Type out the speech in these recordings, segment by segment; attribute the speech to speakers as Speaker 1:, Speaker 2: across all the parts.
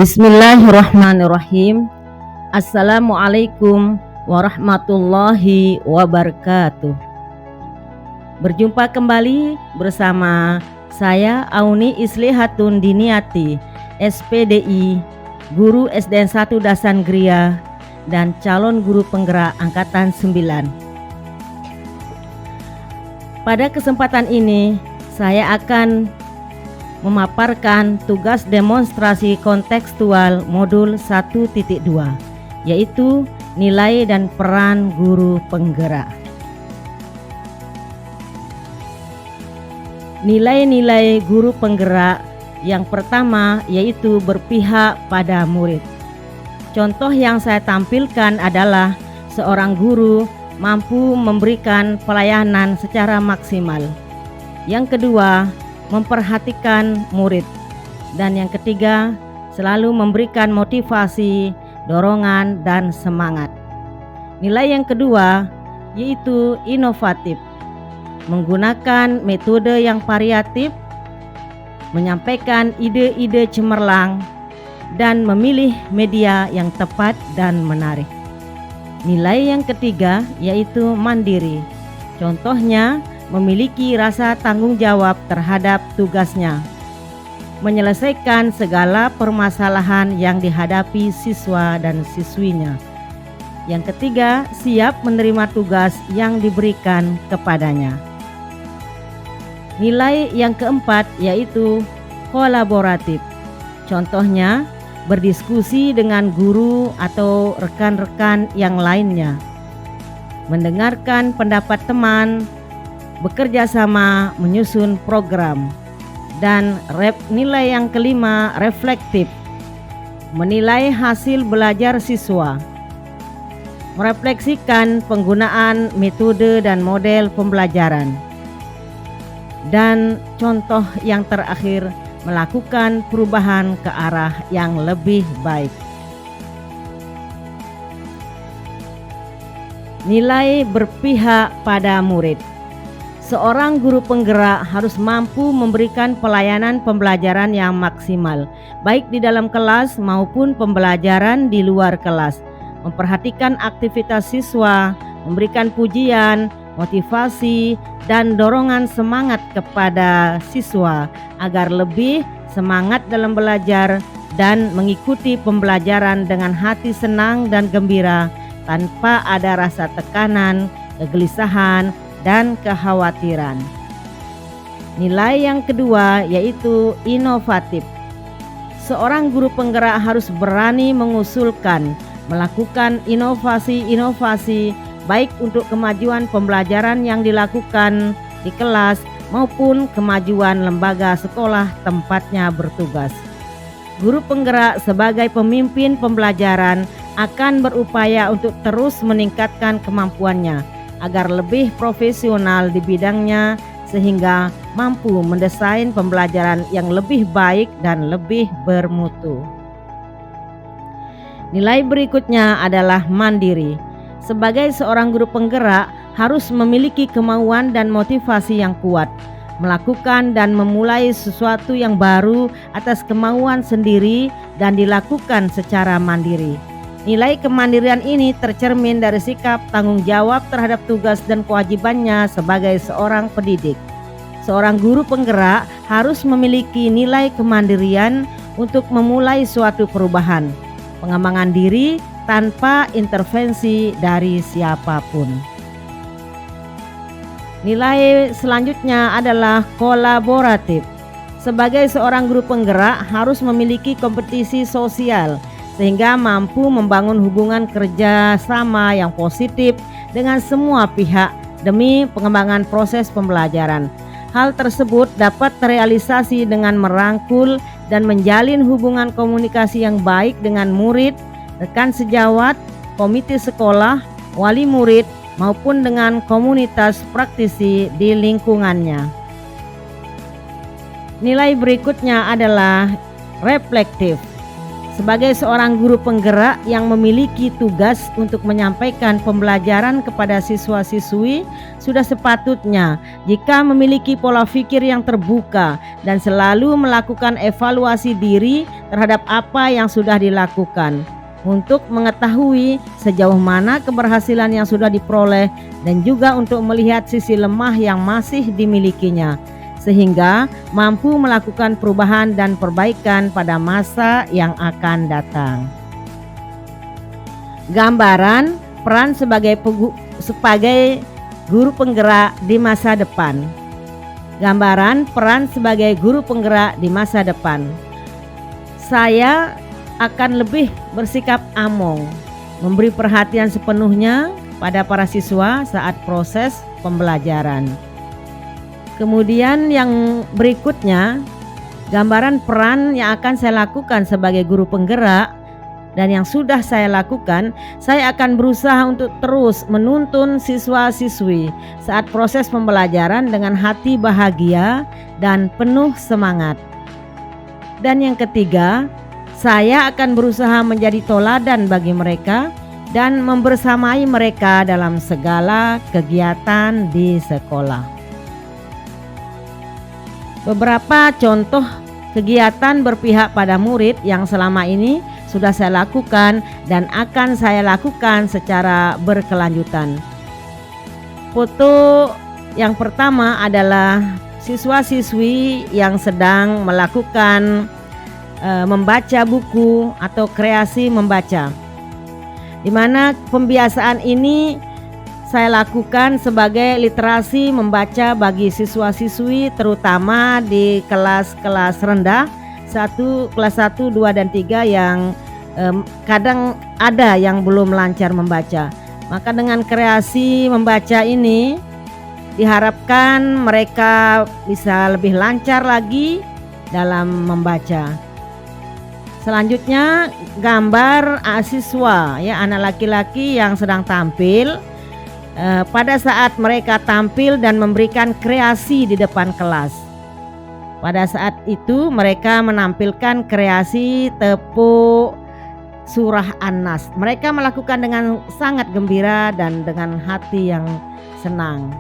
Speaker 1: Bismillahirrahmanirrahim. Assalamualaikum warahmatullahi wabarakatuh. Berjumpa kembali bersama saya Auni Islihatun Diniati, SPDI, Guru SDN 1 Dasan Gria dan calon guru penggerak Angkatan 9. Pada kesempatan ini saya akan memaparkan tugas demonstrasi kontekstual modul 1.2, yaitu nilai dan peran guru penggerak. Nilai-nilai guru penggerak yang pertama yaitu berpihak pada murid. Contoh yang saya tampilkan adalah seorang guru mampu memberikan pelayanan secara maksimal. Yang kedua, memperhatikan murid. Dan yang ketiga, selalu memberikan motivasi, dorongan, dan semangat. Nilai yang kedua yaitu inovatif, menggunakan metode yang variatif, menyampaikan ide-ide cemerlang, dan memilih media yang tepat dan menarik. Nilai yang ketiga yaitu mandiri. Contohnya, memiliki rasa tanggung jawab terhadap tugasnya, menyelesaikan segala permasalahan yang dihadapi siswa dan siswinya. Yang ketiga, siap menerima tugas yang diberikan kepadanya. Nilai yang keempat yaitu kolaboratif. Contohnya, berdiskusi dengan guru atau rekan-rekan yang lainnya, mendengarkan pendapat teman, bekerja sama menyusun program. Dan nilai yang kelima reflektif, menilai hasil belajar siswa, merefleksikan penggunaan metode dan model pembelajaran. Dan contoh yang terakhir, melakukan perubahan ke arah yang lebih baik. Nilai berpihak pada murid. Seorang guru penggerak harus mampu memberikan pelayanan pembelajaran yang maksimal, baik di dalam kelas maupun pembelajaran di luar kelas. Memperhatikan aktivitas siswa, memberikan pujian, motivasi, dan dorongan semangat kepada siswa agar lebih semangat dalam belajar dan mengikuti pembelajaran dengan hati senang dan gembira tanpa ada rasa tekanan, kegelisahan, dan kekhawatiran. Nilai yang kedua yaitu inovatif. Seorang guru penggerak harus berani mengusulkan, melakukan inovasi-inovasi baik untuk kemajuan pembelajaran yang dilakukan di kelas maupun kemajuan lembaga sekolah tempatnya bertugas. Guru penggerak sebagai pemimpin pembelajaran akan berupaya untuk terus meningkatkan kemampuannya agar lebih profesional di bidangnya sehingga mampu mendesain pembelajaran yang lebih baik dan lebih bermutu. Nilai berikutnya adalah mandiri. Sebagai seorang guru penggerak harus memiliki kemauan dan motivasi yang kuat, melakukan dan memulai sesuatu yang baru atas kemauan sendiri dan dilakukan secara mandiri. Nilai kemandirian ini tercermin dari sikap tanggung jawab terhadap tugas dan kewajibannya sebagai seorang pendidik. Seorang guru penggerak harus memiliki nilai kemandirian untuk memulai suatu perubahan, pengembangan diri tanpa intervensi dari siapapun. Nilai selanjutnya adalah kolaboratif. Sebagai seorang guru penggerak harus memiliki kompetisi sosial sehingga mampu membangun hubungan kerja sama yang positif dengan semua pihak demi pengembangan proses pembelajaran. Hal tersebut dapat terrealisasi dengan merangkul dan menjalin hubungan komunikasi yang baik dengan murid, rekan sejawat, komite sekolah, wali murid, maupun dengan komunitas praktisi di lingkungannya. Nilai berikutnya adalah reflektif. Sebagai seorang guru penggerak yang memiliki tugas untuk menyampaikan pembelajaran kepada siswa-siswi, sudah sepatutnya jika memiliki pola pikir yang terbuka dan selalu melakukan evaluasi diri terhadap apa yang sudah dilakukan, untuk mengetahui sejauh mana keberhasilan yang sudah diperoleh dan juga untuk melihat sisi lemah yang masih dimilikinya, sehingga mampu melakukan perubahan dan perbaikan pada masa yang akan datang. Gambaran peran sebagai guru penggerak di masa depan. Gambaran peran sebagai guru penggerak di masa depan. Saya akan lebih bersikap among, memberi perhatian sepenuhnya pada para siswa saat proses pembelajaran. Kemudian yang berikutnya, gambaran peran yang akan saya lakukan sebagai guru penggerak dan yang sudah saya lakukan, saya akan berusaha untuk terus menuntun siswa-siswi saat proses pembelajaran dengan hati bahagia dan penuh semangat. Dan yang ketiga, saya akan berusaha menjadi teladan bagi mereka dan membersamai mereka dalam segala kegiatan di sekolah. Beberapa contoh kegiatan berpihak pada murid yang selama ini sudah saya lakukan dan akan saya lakukan secara berkelanjutan. Foto yang pertama adalah siswa-siswi yang sedang melakukan membaca buku atau kreasi membaca, di mana pembiasaan ini saya lakukan sebagai literasi membaca bagi siswa-siswi terutama di kelas-kelas rendah, kelas 1, 2, dan 3 yang kadang ada yang belum lancar membaca. Maka dengan kreasi membaca ini diharapkan mereka bisa lebih lancar lagi dalam membaca. Selanjutnya gambar siswa ya, anak laki-laki yang sedang tampil. Pada saat mereka tampil dan memberikan kreasi di depan kelas. Pada saat itu mereka menampilkan kreasi tepuk surah An-Nas. Mereka melakukan dengan sangat gembira dan dengan hati yang senang.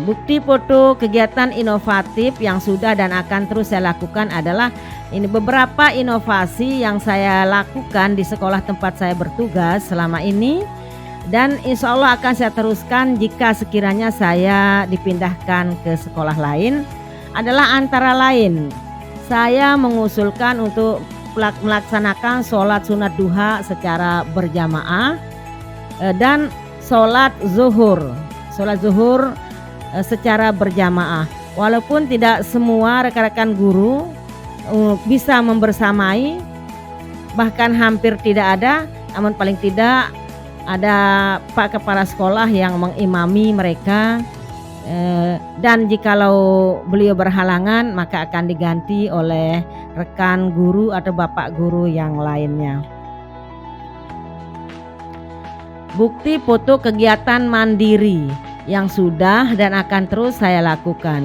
Speaker 1: Bukti foto kegiatan inovatif yang sudah dan akan terus saya lakukan adalah ini beberapa inovasi yang saya lakukan di sekolah tempat saya bertugas selama ini, dan insya Allah akan saya teruskan jika sekiranya saya dipindahkan ke sekolah lain. Adalah antara lain saya mengusulkan untuk melaksanakan sholat sunat duha secara berjamaah dan sholat zuhur secara berjamaah. Walaupun tidak semua rekan-rekan guru bisa membersamai, bahkan hampir tidak ada, namun paling tidak ada Pak Kepala Sekolah yang mengimami mereka, dan jikalau beliau berhalangan maka akan diganti oleh rekan guru atau bapak guru yang lainnya. Bukti foto kegiatan mandiri yang sudah dan akan terus saya lakukan.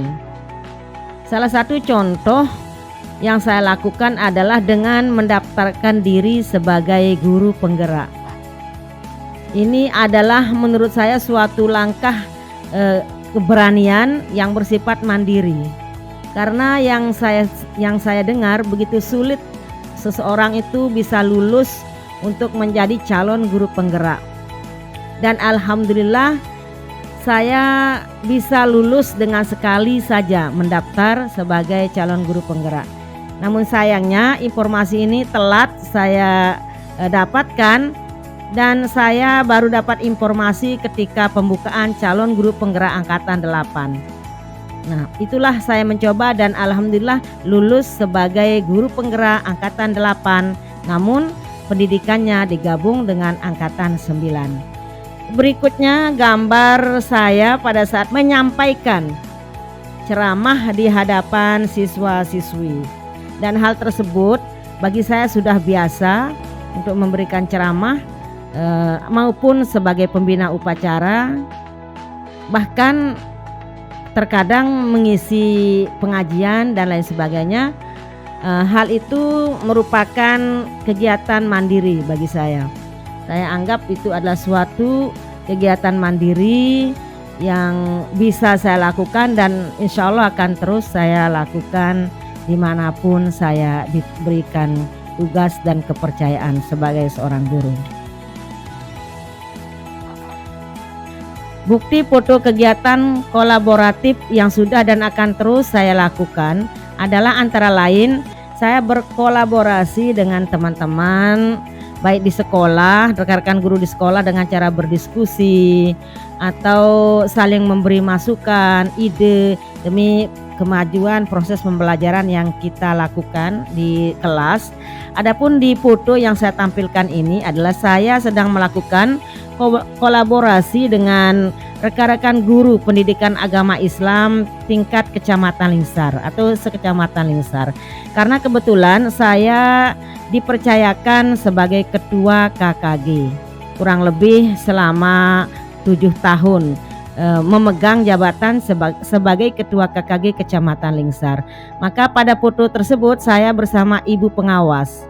Speaker 1: Salah satu contoh yang saya lakukan adalah dengan mendaftarkan diri sebagai guru penggerak. Ini adalah menurut saya suatu langkah keberanian yang bersifat mandiri. Karena yang saya dengar begitu sulit seseorang itu bisa lulus untuk menjadi calon guru penggerak. Dan alhamdulillah saya bisa lulus dengan sekali saja mendaftar sebagai calon guru penggerak. Namun sayangnya informasi ini telat saya dapatkan, dan saya baru dapat informasi ketika pembukaan calon guru penggerak angkatan 8. Nah, itulah saya mencoba dan alhamdulillah lulus sebagai guru penggerak angkatan 8, namun pendidikannya digabung dengan angkatan 9. Berikutnya gambar saya pada saat menyampaikan ceramah di hadapan siswa-siswi. Dan hal tersebut bagi saya sudah biasa untuk memberikan ceramah maupun sebagai pembina upacara. Bahkan terkadang mengisi pengajian dan lain sebagainya. Hal itu merupakan kegiatan mandiri bagi saya. Saya anggap itu adalah suatu kegiatan mandiri yang bisa saya lakukan dan insya Allah akan terus saya lakukan dimanapun saya diberikan tugas dan kepercayaan sebagai seorang guru. Bukti foto kegiatan kolaboratif yang sudah dan akan terus saya lakukan adalah antara lain saya berkolaborasi dengan teman-teman baik di sekolah, rekan-rekan guru di sekolah dengan cara berdiskusi atau saling memberi masukan, ide demi kemajuan proses pembelajaran yang kita lakukan di kelas. Adapun di foto yang saya tampilkan ini adalah saya sedang melakukan kolaborasi dengan rekan-rekan guru pendidikan agama Islam tingkat kecamatan Lingsar atau sekecamatan Lingsar. Karena kebetulan saya dipercayakan sebagai ketua KKG kurang lebih selama 7 tahun memegang jabatan sebagai ketua KKG kecamatan Lingsar. Maka pada foto tersebut saya bersama ibu pengawas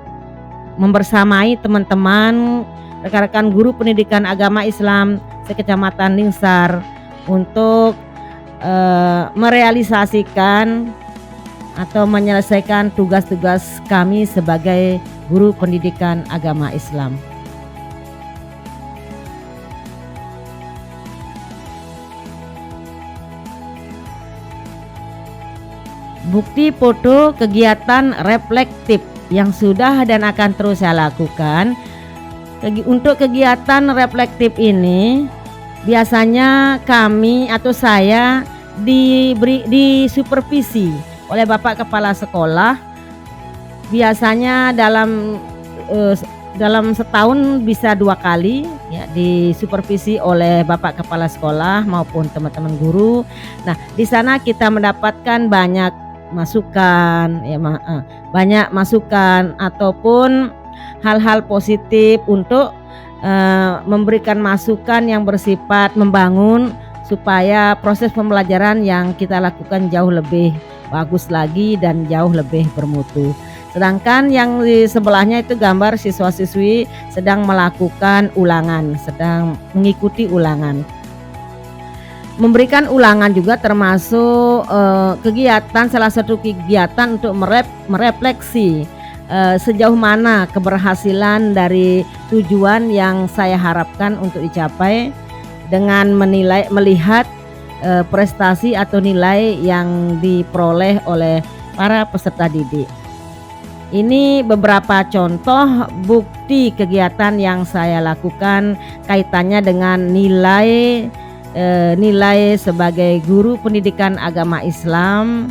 Speaker 1: membersamai teman-teman rekan-rekan guru pendidikan agama Islam sekecamatan Lingsar untuk merealisasikan atau menyelesaikan tugas-tugas kami sebagai guru pendidikan agama Islam. Bukti foto kegiatan reflektif yang sudah dan akan terus saya lakukan. Untuk kegiatan reflektif ini biasanya kami atau saya diberi supervisi oleh Bapak Kepala Sekolah. Biasanya dalam setahun bisa 2 kali ya, disupervisi oleh Bapak Kepala Sekolah maupun teman-teman guru. Nah, di sana kita mendapatkan banyak masukan ya, banyak masukan ataupun hal-hal positif untuk memberikan masukan yang bersifat membangun supaya proses pembelajaran yang kita lakukan jauh lebih bagus lagi dan jauh lebih bermutu. Sedangkan yang di sebelahnya itu gambar siswa-siswi sedang melakukan ulangan, sedang mengikuti ulangan. Memberikan ulangan juga termasuk kegiatan, salah satu kegiatan untuk merefleksi sejauh mana keberhasilan dari tujuan yang saya harapkan untuk dicapai dengan melihat prestasi atau nilai yang diperoleh oleh para peserta didik. Ini beberapa contoh bukti kegiatan yang saya lakukan kaitannya dengan nilai sebagai guru pendidikan agama Islam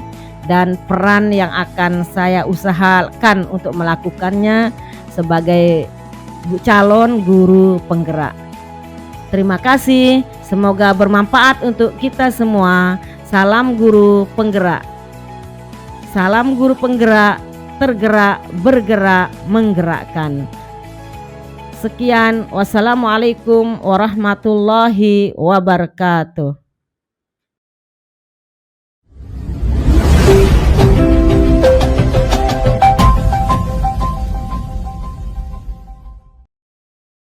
Speaker 1: dan peran yang akan saya usahakan untuk melakukannya sebagai calon guru penggerak. Terima kasih, semoga bermanfaat untuk kita semua. Salam guru penggerak. Salam guru penggerak, tergerak, bergerak, menggerakkan. Sekian, wassalamualaikum warahmatullahi wabarakatuh.